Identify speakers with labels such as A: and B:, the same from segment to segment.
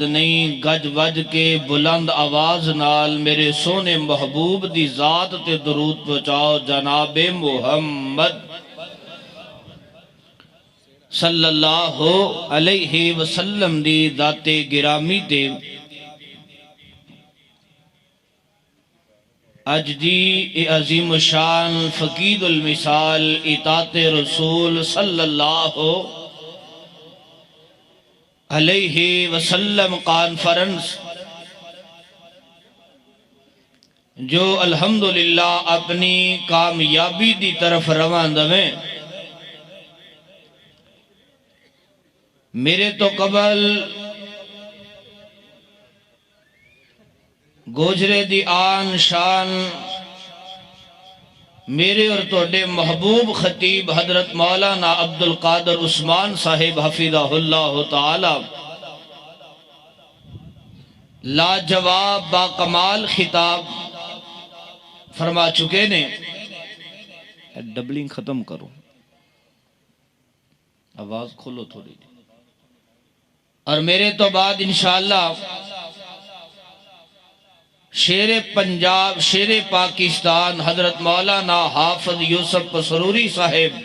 A: نہیں گج وج کے بلند آواز نال میرے سونے محبوب دی ذات تے درود پہنچاؤ جناب محمد صلی اللہ علیہ وسلم دی ذات گرامی تے اج دی عظیم شان فقید المثال اطاعت رسول صلی اللہ علیہ وسلم کانفرنس جو الحمدللہ اپنی کامیابی دی طرف روان دویں میرے تو قبل گوجرے دی آن شان میرے اور توڑے محبوب خطیب حضرت مولانا عبدالقادر عثمان صاحب حفظہ اللہ تعالی لاجواب با کمال خطاب فرما چکے نے ڈبلنگ ختم کرو آواز کھولو تھوڑی اور میرے تو بعد انشاءاللہ شیر پنجاب شیر پاکستان حضرت مولانا حافظ یوسف سروری صاحب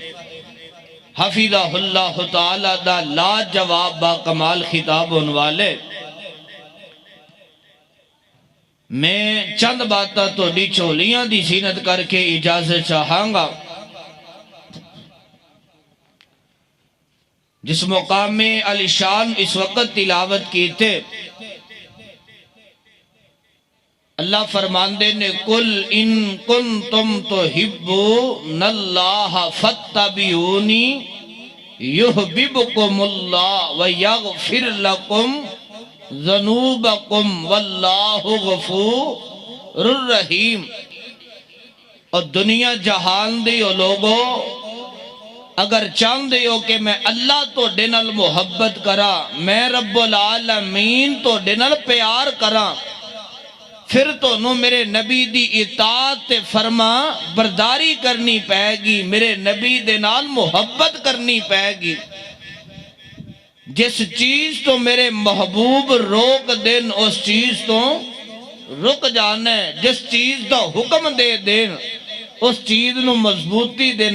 A: حفظہ اللہ تعالی دا لاجواب با کمال خطاب ہونے والے میں چند باتاں تو ڈی چولیاں دی زینت کر کے اجازت چاہاں گا جس مقام میں علی شان اس وقت تلاوت کی تھے اللہ فرماندے نے قل ان کنتم تحبون اللہ فاتبعونی یحببکم اللہ ویغفر لکم ذنوبکم واللہ غفور الرحیم اور دنیا جہان دے ہو لوگو اگر چاہندے ہو کہ میں اللہ تو ڈنل محبت کرا میں رب العالمین تو ڈنل پیار کرا پھر تو نو میرے نبی دی اطاعت فرما برداری کرنی پائے گی میرے نبی دے نال محبت کرنی پائے گی جس چیز تو میرے محبوب روک دین اس چیز تو رک جانے جس چیز تو حکم دے دین اس چیز نو مضبوطی دین